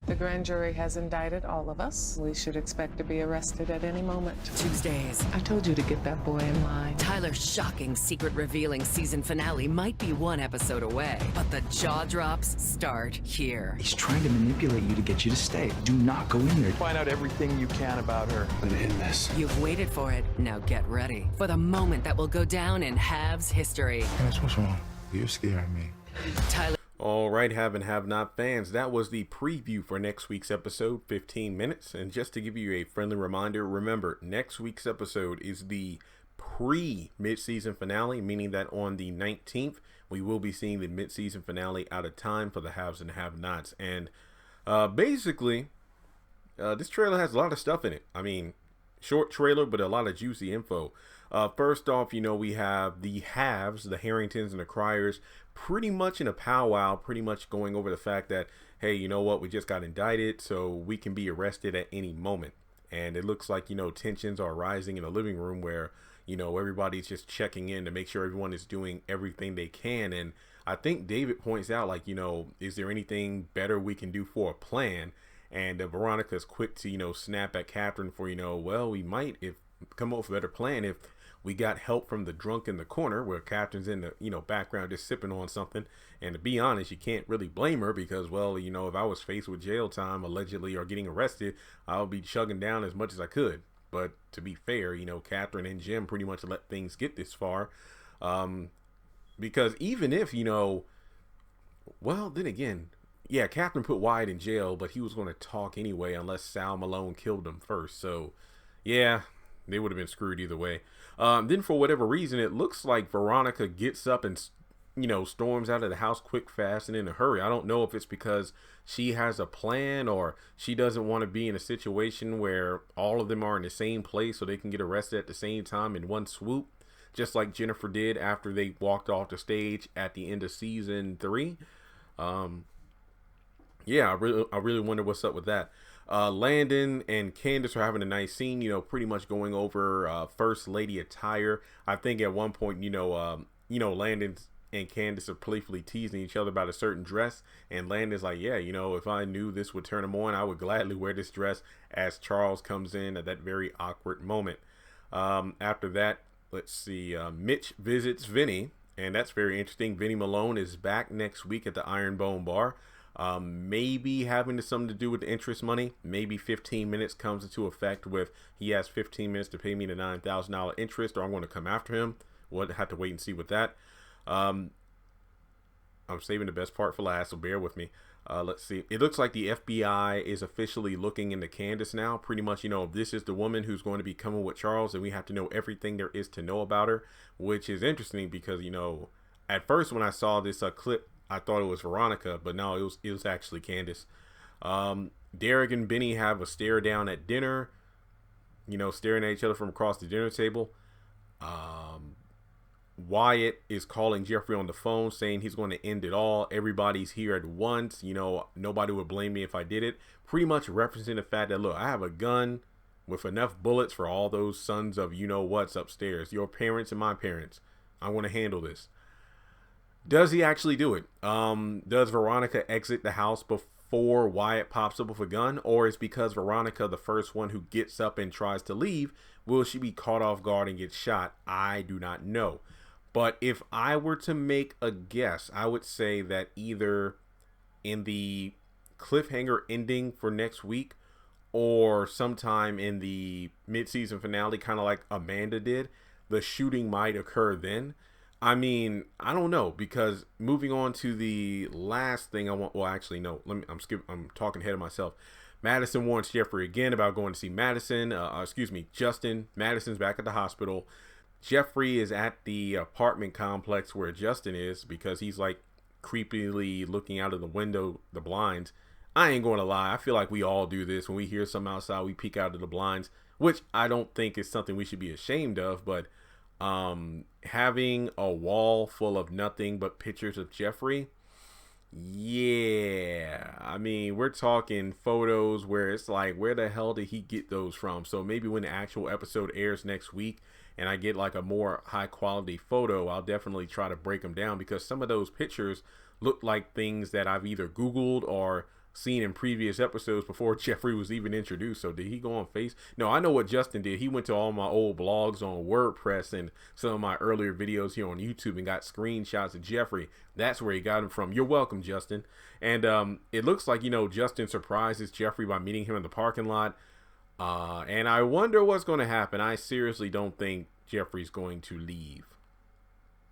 The grand jury has indicted all of us. We should expect to be arrested at any moment. Tuesdays. I told you to get that boy in line. Tyler's shocking, secret-revealing season finale might be one episode away, but the jaw drops start here. He's trying to manipulate you to get you to stay. Do not go in there. Find out everything you can about her. I'm in this. You've waited for it. Now get ready for the moment that will go down in HAHN's history. Guys, what's wrong? You're scaring me. Tyler. All right, have and have not fans, that was the preview for next week's episode, 15 minutes. And just to give you a friendly reminder, remember, next week's episode is the pre-mid-season finale, meaning that on the 19th, we will be seeing the mid-season finale out of time for the haves and have-nots. And basically, this trailer has a lot of stuff in it. I mean, short trailer, but a lot of juicy info. First off, we have the haves, the Harringtons and the Criers, pretty much in a powwow, pretty much going over the fact that, hey, you know what, we just got indicted, so we can be arrested at any moment. And it looks like, tensions are rising in the living room where, everybody's just checking in to make sure everyone is doing everything they can. And I think David points out, like, is there anything better we can do for a plan? And Veronica's quick to, snap at Catherine for, well, we might come up with a better plan if we got help from the drunk in the corner, where Catherine's in the, background just sipping on something. And to be honest, you can't really blame her because, well, if I was faced with jail time allegedly or getting arrested, I would be chugging down as much as I could. But to be fair, Catherine and Jim pretty much let things get this far. Because even if, well, then again, yeah, Catherine put Wyatt in jail, but he was going to talk anyway unless Sal Malone killed him first. So, yeah, they would have been screwed either way. Then for whatever reason, it looks like Veronica gets up and, storms out of the house quick, fast, and in a hurry. I don't know if it's because she has a plan or she doesn't want to be in a situation where all of them are in the same place so they can get arrested at the same time in one swoop, just like Jennifer did after they walked off the stage at the end of season 3. Yeah, I really wonder what's up with that. Landon and Candace are having a nice scene, pretty much going over First Lady attire. I think at one point, Landon and Candace are playfully teasing each other about a certain dress. And Landon's like, yeah, if I knew this would turn him on, I would gladly wear this dress, as Charles comes in at that very awkward moment. After that, let's see, Mitch visits Vinny, and that's very interesting. Vinny Malone is back next week at the Iron Bone Bar. Maybe having something to do with the interest money. Maybe 15 minutes comes into effect with he has 15 minutes to pay me the $9,000 interest, or I'm going to come after him. We'll have to wait and see with that. I'm saving the best part for last, so bear with me. Let's see. It looks like the FBI is officially looking into Candace now. Pretty much, this is the woman who's going to be coming with Charles, and we have to know everything there is to know about her, which is interesting because, at first when I saw this clip, I thought it was Veronica, but no, it was actually Candace. Derek and Benny have a stare down at dinner, staring at each other from across the dinner table. Wyatt is calling Jeffrey on the phone saying he's going to end it all. Everybody's here at once. Nobody would blame me if I did it. Pretty much referencing the fact that, look, I have a gun with enough bullets for all those sons of what's upstairs. Your parents and my parents. I want to handle this. Does he actually do it? Does Veronica exit the house before Wyatt pops up with a gun? Or is because Veronica the first one who gets up and tries to leave, will she be caught off guard and get shot? I do not know. But if I were to make a guess, I would say that either in the cliffhanger ending for next week or sometime in the mid-season finale, kind of like Amanda did, the shooting might occur then. I mean, I don't know, because moving on to the last thing I want, well, actually, no, I'm talking ahead of myself. Madison warns Jeffrey again about going to see Justin. Madison's back at the hospital. Jeffrey is at the apartment complex where Justin is because he's like creepily looking out of the window, the blinds. I ain't going to lie. I feel like we all do this. When we hear something outside, we peek out of the blinds, which I don't think is something we should be ashamed of, but having a wall full of nothing but pictures of Jeffrey, yeah, I mean, we're talking photos where it's like, where the hell did he get those from? So maybe when the actual episode airs next week and I get like a more high quality photo, I'll definitely try to break them down, because some of those pictures look like things that I've either Googled or seen in previous episodes before Jeffrey was even introduced. So did he go on Face? No, I know what Justin did. He went to all my old blogs on WordPress and some of my earlier videos here on YouTube and got screenshots of Jeffrey. That's where he got him from. You're welcome, Justin. And it looks like, you know, Justin surprises Jeffrey by meeting him in the parking lot. And I wonder what's going to happen. I seriously don't think Jeffrey's going to leave,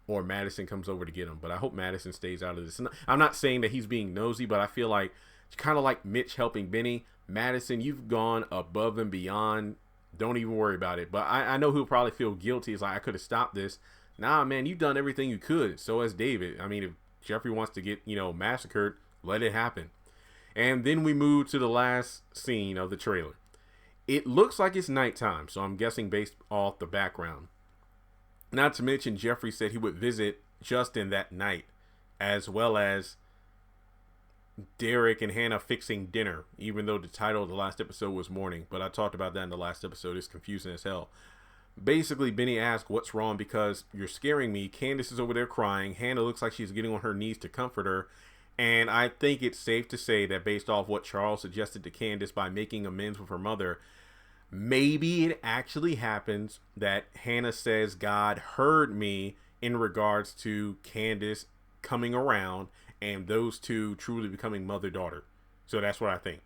or Madison comes over to get him. But I hope Madison stays out of this. I'm not saying that he's being nosy, but I feel like it's kind of like Mitch helping Benny. Madison, you've gone above and beyond. Don't even worry about it. But I know he'll probably feel guilty. He's like, I could have stopped this. Nah, man, you've done everything you could. So has David. I mean, if Jeffrey wants to get, you know, massacred, let it happen. And then we move to the last scene of the trailer. It looks like it's nighttime, so I'm guessing based off the background. Not to mention, Jeffrey said he would visit Justin that night, as well as Derek and Hannah fixing dinner, even though the title of the last episode was morning. But I talked about that in the last episode. It's confusing as hell. Basically, Benny asked, what's wrong? Because you're scaring me. Candace is over there crying. Hannah looks like she's getting on her knees to comfort her. And I think it's safe to say that based off what Charles suggested to Candace by making amends with her mother, maybe it actually happens that Hannah says God heard me in regards to Candace coming around and those two truly becoming mother-daughter. So that's what I think.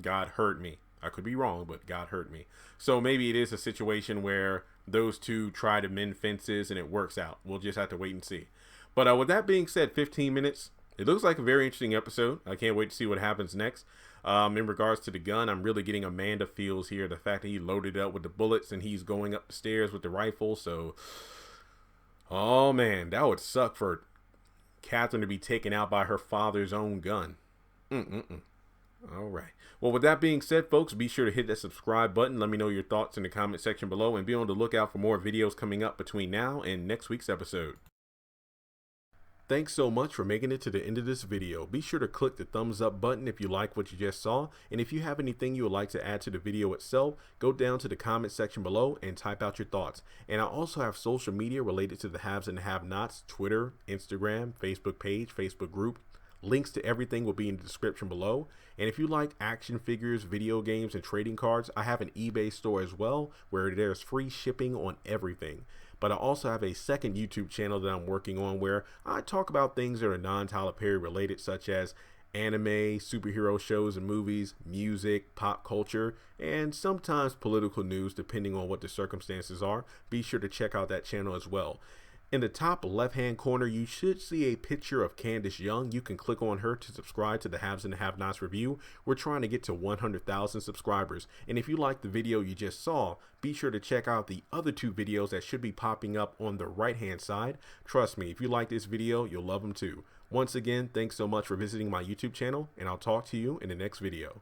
God heard me. I could be wrong, but God heard me. So maybe it is a situation where those two try to mend fences and it works out. We'll just have to wait and see. But with that being said, 15 minutes. It looks like a very interesting episode. I can't wait to see what happens next. In regards to the gun, I'm really getting Amanda feels here. The fact that he loaded up with the bullets and he's going up the stairs with the rifle. So, oh man, that would suck for Catherine to be taken out by her father's own gun. All right. Well, with that being said, folks, be sure to hit that subscribe button. Let me know your thoughts in the comment section below and be on the lookout for more videos coming up between now and next week's episode. Thanks so much for making it to the end of this video. Be sure to click the thumbs up button if you like what you just saw. And if you have anything you would like to add to the video itself, go down to the comment section below and type out your thoughts. And I also have social media related to the haves and have-nots: Twitter, Instagram, Facebook page, Facebook group. Links to everything will be in the description below. And if you like action figures, video games, and trading cards, I have an eBay store as well where there's free shipping on everything. But I also have a second YouTube channel that I'm working on where I talk about things that are non-Tyler Perry related, such as anime, superhero shows and movies, music, pop culture, and sometimes political news depending on what the circumstances are. Be sure to check out that channel as well. In the top left-hand corner, you should see a picture of Candace Young. You can click on her to subscribe to the Haves and the Have-Nots review. We're trying to get to 100,000 subscribers. And if you liked the video you just saw, be sure to check out the other two videos that should be popping up on the right-hand side. Trust me, if you like this video, you'll love them too. Once again, thanks so much for visiting my YouTube channel, and I'll talk to you in the next video.